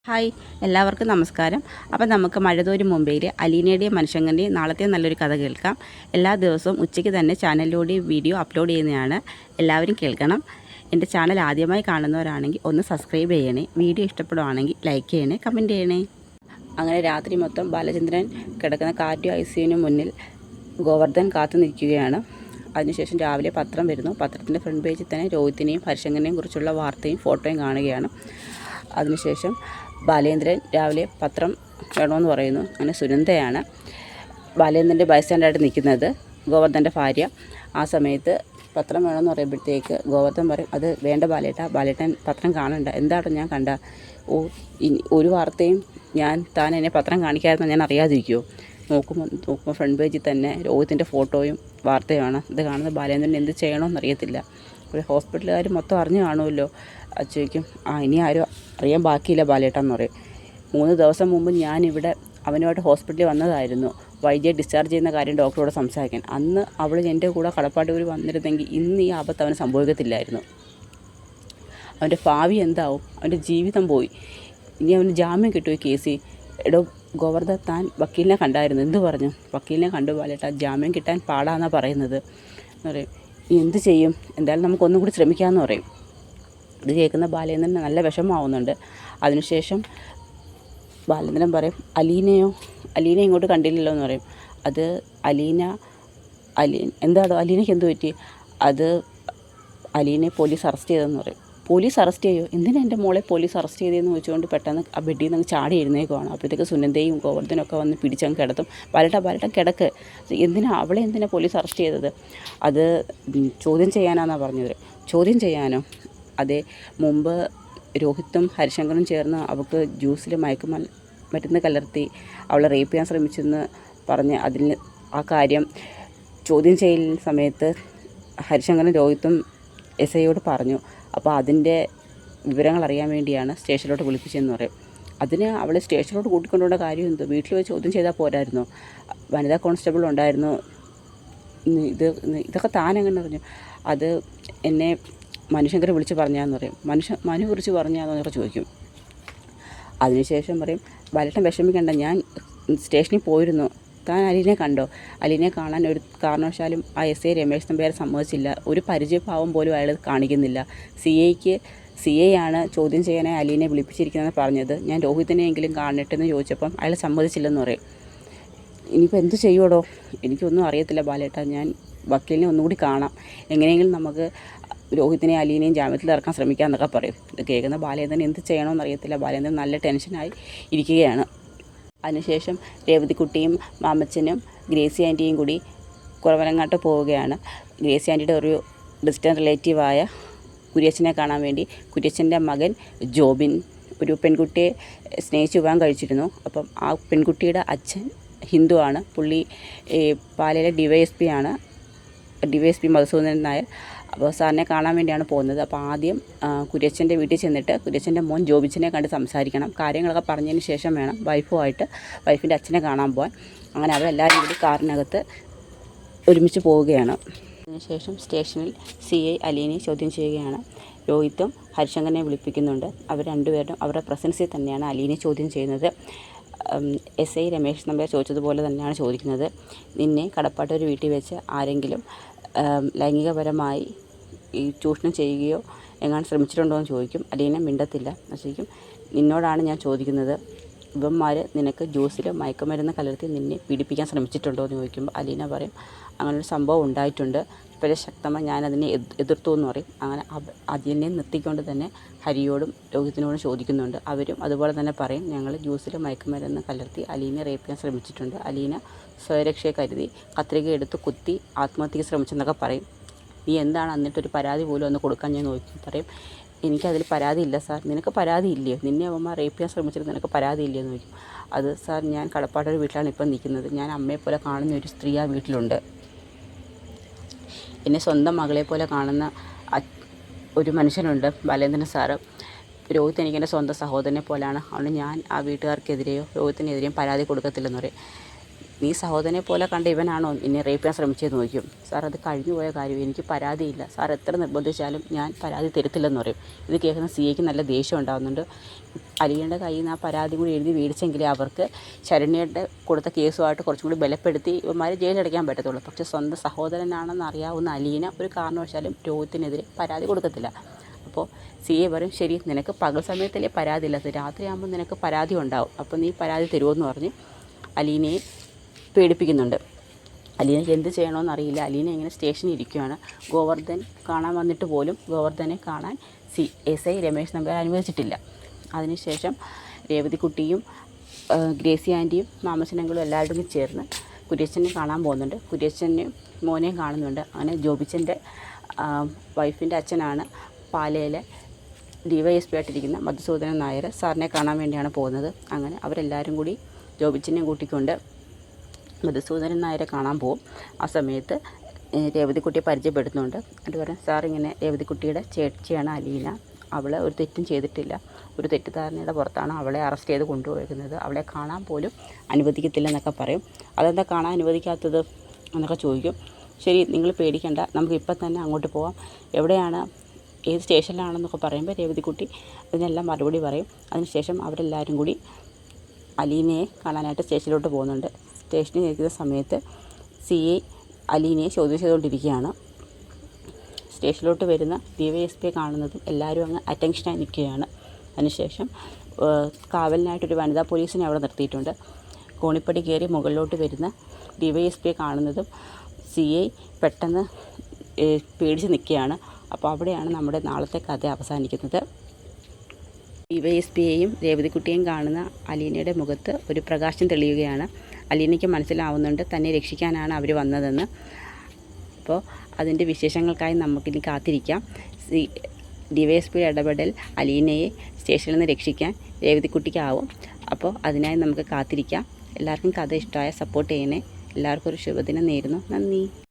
Hi, എല്ലാവർക്കും നമസ്കാരം. അപ്പം നമുക്ക് മഴതോരും മുംബൈയിലെ അലീനയുടെയും മനുഷ്യങ്ങൻ്റെയും നാളത്തെ നല്ലൊരു കഥ കേൾക്കാം. എല്ലാ ദിവസവും ഉച്ചയ്ക്ക് തന്നെ ചാനലിലൂടെ വീഡിയോ അപ്ലോഡ് ചെയ്യുന്നതാണ്. എല്ലാവരും കേൾക്കണം. എൻ്റെ ചാനൽ ആദ്യമായി കാണുന്നവരാണെങ്കിൽ ഒന്ന് സബ്സ്ക്രൈബ് ചെയ്യണേ. വീഡിയോ ഇഷ്ടപ്പെടുവാണെങ്കിൽ ലൈക്ക് ചെയ്യണേ, കമൻറ്റ് ചെയ്യണേ. അങ്ങനെ രാത്രി മൊത്തം ബാലചന്ദ്രൻ കിടക്കുന്ന കാറ്റ് ഐസിയുവിന് മുന്നിൽ ഗോവർദ്ധൻ കാത്തു നിൽക്കുകയാണ്. അതിനുശേഷം രാവിലെ പത്രം വരുന്നു. പത്രത്തിൻ്റെ ഫ്രണ്ട് പേജിൽ തന്നെ രോഹിത്തിനെയും ഹരിശങ്കറിനെയും കുറിച്ചുള്ള വാർത്തയും ഫോട്ടോയും കാണുകയാണ്. അതിനുശേഷം ബാലേന്ദ്രൻ രാവിലെ പത്രം വേണമെന്ന് പറയുന്നു. അങ്ങനെ സുനന്ദയാണ് ബാലേന്ദ്രൻ്റെ ബൈസ്റ്റാൻഡായിട്ട് നിൽക്കുന്നത്, ഗോവർദ്ധൻ്റെ ഭാര്യ. ആ സമയത്ത് പത്രം വേണമെന്ന് പറയുമ്പോഴത്തേക്ക് ഗോവർദ്ധൻ പറയും, അത് വേണ്ട ബാലേട്ടൻ പത്രം കാണണ്ട. എന്താണ് ഞാൻ കണ്ട? ഒരു വാർത്തയും താൻ എന്നെ പത്രം കാണിക്കാമെന്ന് ഞാൻ അറിയാതിരിക്കുമോ? നോക്കുമ്പോൾ ഫ്രണ്ട് പേജിൽ തന്നെ രോഹിത്തിൻ്റെ ഫോട്ടോയും വാർത്തയുമാണ്. ഇത് കാണുന്ന ബാലേന്ദ്രൻ എന്ത് ചെയ്യണമെന്ന് അറിയത്തില്ല. ഒരു ഹോസ്പിറ്റലുകാർ മൊത്തം അറിഞ്ഞു കാണുമല്ലോ. ചോദിക്കും, ഇനി ആരും അറിയാൻ ബാക്കിയില്ല ബാലേട്ടെന്ന് പറയും. 3 ദിവസം മുമ്പ് ഞാനിവിടെ അവനുമായിട്ട് ഹോസ്പിറ്റലിൽ വന്നതായിരുന്നു, വൈകിയെ ഡിസ്ചാർജ് ചെയ്യുന്ന കാര്യം ഡോക്ടറോട് സംസാരിക്കാൻ. അന്ന് അവൾ എൻ്റെ കൂടെ കടപ്പാട്ടൂർ വന്നിരുന്നെങ്കിൽ ഇന്ന് ഈ ആപത്ത് അവന് സംഭവിക്കത്തില്ലായിരുന്നു. അവൻ്റെ ഭാവി എന്താവും? അവൻ്റെ ജീവിതം പോയി. ഇനി അവന് ജാമ്യം കിട്ടുമോ ഈ കേസിൽ? എടോ ഗോവർദ്ധൻ, താൻ വക്കീലിനെ കണ്ടായിരുന്നു. എന്ത് പറഞ്ഞു? വക്കീലിനെ കണ്ടു ബാലേട്ട, ജാമ്യം കിട്ടാൻ പാടാന്നാണ് പറയുന്നത് എന്ന് പറയും. എന്ത് ചെയ്യും? എന്തായാലും നമുക്കൊന്നും കൂടി ശ്രമിക്കാമെന്ന് പറയും. ഇത് കേൾക്കുന്ന ബാലേന്ദ്രൻ നല്ല വിഷമമാവുന്നുണ്ട്. അതിനുശേഷം ബാലേന്ദ്രൻ പറയും, അലീന ഇങ്ങോട്ട് കണ്ടില്ലല്ലോ എന്ന് പറയും. അത് എന്താണോ അലീനയ്ക്ക് എന്ത് പറ്റി? അത് അലീനയെ പോലീസ് അറസ്റ്റ് ചെയ്തതെന്ന് പറയും. പോലീസ് അറസ്റ്റ് ചെയ്യോ? എന്തിനാ എൻ്റെ മോളെ പോലീസ് അറസ്റ്റ് ചെയ്തതെന്ന് ചോദിച്ചുകൊണ്ട് പെട്ടെന്ന് ആ ബെഡിൽ നിന്ന് ചാടി എഴുന്നേക്കുവാണ്. അപ്പോഴത്തേക്ക് സുനന്ദയും ഗോവർദ്ധനൊക്കെ വന്ന് പിടിച്ചങ്ങ് കിടത്തും. ബാലേട്ട കിടക്ക്, എന്തിനാ പോലീസ് അറസ്റ്റ് ചെയ്തത്? അത് ചോദ്യം ചെയ്യാനാണെന്നാണ് പറഞ്ഞത്. ചോദ്യം ചെയ്യാനോ? അതെ, മുമ്പ് രോഹിത്തും ഹരിശങ്കറും ചേർന്ന് അവൾക്ക് ജ്യൂസിൽ മരുന്ന് കലർത്തി അവളെ റേപ്പ് ചെയ്യാൻ ശ്രമിച്ചെന്ന് പറഞ്ഞ് ആ കാര്യം ചോദ്യം ചെയ്യുന്ന സമയത്ത് ഹരിശങ്കറും രോഹിത്തും SIയോട് പറഞ്ഞു. അപ്പോൾ അതിൻ്റെ വിവരങ്ങൾ അറിയാൻ വേണ്ടിയാണ് സ്റ്റേഷനിലോട്ട് വിളിപ്പിച്ചതെന്ന് പറയും. അതിന് അവളെ സ്റ്റേഷനിലോട്ട് കൂട്ടിക്കൊണ്ടുപോകേണ്ട കാര്യം എന്തോ? വീട്ടിൽ വെച്ച് ചോദ്യം ചെയ്താൽ പോരായിരുന്നു? വനിതാ കോൺസ്റ്റബിൾ ഉണ്ടായിരുന്നു. ഇതൊക്കെ താൻ എങ്ങനെ അറിഞ്ഞു? അത് എന്നെ മനുശങ്കർ വിളിച്ച് പറഞ്ഞാന്ന് പറയും. മനു വിളിച്ച് പറഞ്ഞാന്നൊക്കെ ചോദിക്കും. അതിനുശേഷം പറയും, ബാലേട്ടൻ വിഷമിക്കണ്ട, ഞാൻ സ്റ്റേഷനിൽ പോയിരുന്നു. താൻ അലീനെ കണ്ടോ? അലീനെ കാണാൻ ഒരു കാരണവശാലും ആ SI രമേശ് നമ്പ്യാരെ സമ്മതിച്ചില്ല. ഒരു പരിചയഭാവം പോലും അയാൾ കാണിക്കുന്നില്ല. CI ആണ് ചോദ്യം ചെയ്യാനായി അലീനെ വിളിപ്പിച്ചിരിക്കുന്നതെന്ന് പറഞ്ഞത്. ഞാൻ രോഹിത്തിനെയെങ്കിലും കാണട്ടെന്ന് ചോദിച്ചപ്പം അയാൾ സമ്മതിച്ചില്ലെന്ന് പറയും. ഇനിയിപ്പോൾ എന്ത് ചെയ്യുമോ? എനിക്കൊന്നും അറിയത്തില്ല ബാലേട്ട, ഞാൻ വക്കീലിനെ ഒന്നുകൂടി കാണാം. എങ്ങനെയെങ്കിലും നമുക്ക് രോഹിത്തിനെയും അലീനെയും ജാമ്യത്തിൽ ഇറക്കാൻ ശ്രമിക്കാമെന്നൊക്കെ പറയും. ഇത് കേൾക്കുന്ന ബാലേന്ദ്രൻ എന്ത് ചെയ്യണമെന്ന് അറിയത്തില്ല. ബാലേന്ദ്രൻ നല്ല ടെൻഷനായി ഇരിക്കുകയാണ്. അതിനുശേഷം രേവതിക്കുട്ടിയും മാമച്ചനും ഗ്രേസി ആൻറ്റിയും കൂടി കുറവനങ്ങാട്ട് പോവുകയാണ്. ഗ്രേസി ആൻറ്റിയുടെ ഒരു ഡിസ്റ്റൻറ്റ് റിലേറ്റീവായ കുര്യച്ചനെ കാണാൻ വേണ്ടി. കുര്യച്ചൻ്റെ മകൻ ജോബിൻ ഒരു പെൺകുട്ടിയെ സ്നേഹിച്ച് വിവാഹം കഴിച്ചിരുന്നു. അപ്പം ആ പെൺകുട്ടിയുടെ അച്ഛൻ ഹിന്ദുവാണ്. പുള്ളി പാലയിലെ DYSP മധുസൂദനൻ നായർ. അപ്പോൾ സാറിനെ കാണാൻ വേണ്ടിയാണ് പോകുന്നത്. അപ്പോൾ ആദ്യം കുര്യച്ചൻ്റെ വീട്ടിൽ ചെന്നിട്ട് കുര്യച്ചൻ്റെ മോൻ ജോബിച്ചനെ കണ്ട് സംസാരിക്കണം. കാര്യങ്ങളൊക്കെ പറഞ്ഞതിന് ശേഷം വേണം വൈഫിൻ്റെ അച്ഛനെ കാണാൻ പോകാൻ. അങ്ങനെ അവരെല്ലാവരും കൂടി കാറിനകത്ത് ഒരുമിച്ച് പോവുകയാണ്. അതിനുശേഷം സ്റ്റേഷനിൽ CI അലീനെ ചോദ്യം ചെയ്യുകയാണ്. രോഹിത്തും ഹരിശങ്കറിനെ വിളിപ്പിക്കുന്നുണ്ട്. അവർ രണ്ടുപേരും അവരുടെ പ്രസൻസിൽ തന്നെയാണ് അലീനെ ചോദ്യം ചെയ്യുന്നത്. SI രമേശ് നമ്പ്യാർ ചോദിച്ചതുപോലെ തന്നെയാണ് ചോദിക്കുന്നത്. നിന്നെ കടപ്പാട്ടൂർ വീട്ടിൽ വെച്ച് ആരെങ്കിലും ലൈംഗികപരമായി ചൂഷണം ചെയ്യുകയോ എങ്ങാനും ശ്രമിച്ചിട്ടുണ്ടോ എന്ന് ചോദിക്കും. അലീന മിണ്ടത്തില്ല. ശരിക്കും നിന്നോടാണ് ഞാൻ ചോദിക്കുന്നത്, ഇവന്മാർ നിനക്ക് ജ്യൂസിൽ മയക്കുമരുന്ന് കലർത്തി നിന്നെ പീഡിപ്പിക്കാൻ ശ്രമിച്ചിട്ടുണ്ടോ എന്ന് ചോദിക്കുമ്പോൾ അലീന പറയും, അങ്ങനൊരു സംഭവം ഉണ്ടായിട്ടുണ്ട്, പക്ഷേ ശക്തമായി ഞാനതിനെ എതിർത്തു എന്ന് പറയും. അങ്ങനെ അതിനെ നിർത്തിക്കൊണ്ട് തന്നെ ഹരിയോടും രോഹിത്തിനോടും ചോദിക്കുന്നുണ്ട്. അവരും അതുപോലെ തന്നെ പറയും, ഞങ്ങൾ ജ്യൂസിൽ മയക്കുമരുന്ന് കലർത്തി അലീനെ റേപ്പ് ചെയ്യാൻ ശ്രമിച്ചിട്ടുണ്ട്. അലീന സ്വയരക്ഷയെ കരുതി കത്രിക എടുത്ത് കുത്തി ആത്മഹത്യക്ക് ശ്രമിച്ചെന്നൊക്കെ പറയും. നീ എന്താണ് എന്നിട്ടൊരു പരാതി പോലും ഒന്ന് കൊടുക്കാൻ ഞാൻ നോക്കി പറയും. എനിക്കതിൽ പരാതിയില്ല സാർ. നിനക്ക് പരാതി ഇല്ലയോ? നിന്നെ അവന്മാർ റേപ്പ് ചെയ്യാൻ ശ്രമിച്ചിട്ട് നിനക്ക് പരാതി ഇല്ലയോ എന്ന് ചോദിക്കും. അത് സാർ, ഞാൻ കടപ്പാട്ടൊരു വീട്ടിലാണ് ഇപ്പം നിൽക്കുന്നത്. ഞാൻ അമ്മയെപ്പോലെ കാണുന്ന ഒരു സ്ത്രീ ആ വീട്ടിലുണ്ട്. എന്നെ സ്വന്തം മകളെ പോലെ കാണുന്ന ഒരു മനുഷ്യനുണ്ട്, ബാലേന്ദ്രൻ സാറ്. രോഹിത് എനിക്ക് എൻ്റെ സ്വന്തം സഹോദരനെ പോലെയാണ്. അതുകൊണ്ട് ഞാൻ ആ വീട്ടുകാർക്കെതിരെയോ രോഹിത്തിനെതിരെയും പരാതി കൊടുക്കത്തില്ലെന്ന് പറയും. നീ സഹോദരനെ പോലെ കണ്ട ഇവനാണോ എന്നെ റേപ്പ് ചെയ്യാൻ ശ്രമിച്ചതെന്ന് ചോദിക്കും. സാർ അത് കഴിഞ്ഞു പോയ കാര്യം, എനിക്ക് പരാതിയില്ല സാർ, എത്ര നിർബന്ധിച്ചാലും ഞാൻ പരാതി തരത്തില്ലെന്ന് പറയും. ഇത് കേൾക്കുന്ന സിഐക്ക് നല്ല ദേഷ്യം ഉണ്ടാകുന്നുണ്ട്. അലീനയുടെ കയ്യിൽ നിന്ന് ആ പരാതി കൂടി എഴുതി മേടിച്ചെങ്കിലേ അവർക്ക് ശരണ്യയുടെ കൊടുത്ത കേസുമായിട്ട് കുറച്ചും കൂടി ബലപ്പെടുത്തി ഇവന്മാരെ ജയിലടയ്ക്കാൻ പറ്റത്തുള്ളൂ. പക്ഷേ സ്വന്തം സഹോദരനാണെന്ന് അറിയാവുന്ന അലീന ഒരു കാരണവശാലും രോഹിത്തിനെതിരെ പരാതി കൊടുക്കത്തില്ല. അപ്പോൾ സിഐ പറയും, ശരി നിനക്ക് പകൽ സമയത്തല്ലേ പരാതി ഇല്ലാത്തത്, രാത്രിയാകുമ്പോൾ നിനക്ക് പരാതി ഉണ്ടാവും, അപ്പോൾ നീ പരാതി തരുമെന്ന് പറഞ്ഞ് അലീനയെ പേടിപ്പിക്കുന്നുണ്ട്. അലീനയ്ക്ക് എന്ത് ചെയ്യണമെന്ന് അറിയില്ല. അലീന ഇങ്ങനെ സ്റ്റേഷനിൽ ഇരിക്കുകയാണ്. ഗോവർദ്ധൻ കാണാൻ വന്നിട്ട് പോലും ഗോവർദ്ധനെ കാണാൻ SI രമേശ് നമ്പ്യാർ അനുവദിച്ചിട്ടില്ല. അതിനുശേഷം രേവതിക്കുട്ടിയും ഗ്രേസി ആൻറ്റിയും മാമച്ചനങ്ങളും എല്ലാവരും കൂടി ചേർന്ന് കുര്യച്ചനെ കാണാൻ പോകുന്നുണ്ട്. കുര്യച്ചനെ മോനെയും കാണുന്നുണ്ട്. അങ്ങനെ ജോബിച്ചൻ്റെ വൈഫിൻ്റെ അച്ഛനാണ് പാലയിലെ DYSP ആയിട്ടിരിക്കുന്ന മധുസൂദനൻ നായർ. സാറിനെ കാണാൻ വേണ്ടിയാണ് പോകുന്നത്. അങ്ങനെ അവരെല്ലാവരും കൂടി ജോബിച്ചനെ കൂട്ടിക്കൊണ്ട് മധുസൂദനൻ നായരെ കാണാൻ പോകും. ആ സമയത്ത് രേവതിക്കുട്ടിയെ പരിചയപ്പെടുത്തുന്നുണ്ട്. എന്നിട്ട് പറയും, സാർ ഇങ്ങനെ രേവതിക്കുട്ടിയുടെ ചേച്ചിയാണ് അലീന, അവൾ ഒരു തെറ്റും ചെയ്തിട്ടില്ല, ഒരു തെറ്റിദ്ധാരണയുടെ പുറത്താണ് അവളെ അറസ്റ്റ് ചെയ്ത് കൊണ്ടുപോയിരിക്കുന്നത്, അവളെ കാണാൻ പോലും അനുവദിക്കത്തില്ല എന്നൊക്കെ പറയും. അതെന്താ കാണാൻ അനുവദിക്കാത്തത് എന്നൊക്കെ ചോദിക്കും. ശരി നിങ്ങൾ പേടിക്കണ്ട, നമുക്ക് ഇപ്പം തന്നെ അങ്ങോട്ട് പോവാം, എവിടെയാണ് ഏത് സ്റ്റേഷനിലാണെന്നൊക്കെ പറയുമ്പോൾ രേവതിക്കുട്ടി അതിനെല്ലാം മറുപടി പറയും. അതിനുശേഷം അവരെല്ലാവരും കൂടി അലീനയെ കാണാനായിട്ട് സ്റ്റേഷനിലോട്ട് പോകുന്നുണ്ട്. സ്റ്റേഷനിൽ ഇരിക്കുന്ന സമയത്ത് CI അലീനയെ ചോദ്യം ചെയ്തുകൊണ്ടിരിക്കുകയാണ്. സ്റ്റേഷനിലോട്ട് വരുന്ന DYSP കാണുന്നതും എല്ലാവരും അങ്ങ് അറ്റൻഷനായി നിൽക്കുകയാണ്. അതിനുശേഷം കാവലിനായിട്ടൊരു വനിതാ പോലീസിനെ അവിടെ നിർത്തിയിട്ടുണ്ട്. കോണിപ്പടി കയറി മുകളിലോട്ട് വരുന്ന DYSP കാണുന്നതും CI പെട്ടെന്ന് പേടിച്ച് നിൽക്കുകയാണ്. അപ്പോൾ അവിടെയാണ് നമ്മുടെ നാളത്തെ കഥ അവസാനിക്കുന്നത്. DYSPയെയും രേവതിക്കുട്ടിയെയും കാണുന്ന അലീനയുടെ മുഖത്ത് ഒരു പ്രകാശം തെളിയുകയാണ്. അലീനയ്ക്ക് മനസ്സിലാവുന്നുണ്ട് തന്നെ രക്ഷിക്കാനാണ് അവർ വന്നതെന്ന്. അപ്പോൾ അതിൻ്റെ വിശേഷങ്ങൾക്കായി നമുക്കിനി കാത്തിരിക്കാം. DYSPയുടെ ഇടപെടൽ അലീനയെ സ്റ്റേഷനിൽ നിന്ന് രക്ഷിക്കാൻ രേവതിക്കുട്ടിക്കാവും. അപ്പോൾ അതിനായി നമുക്ക് കാത്തിരിക്കാം. എല്ലാവർക്കും കഥ ഇഷ്ടമായ സപ്പോർട്ട് ചെയ്യണേ. എല്ലാവർക്കും ഒരു ശുഭദിനം നേരുന്നു. നന്ദി.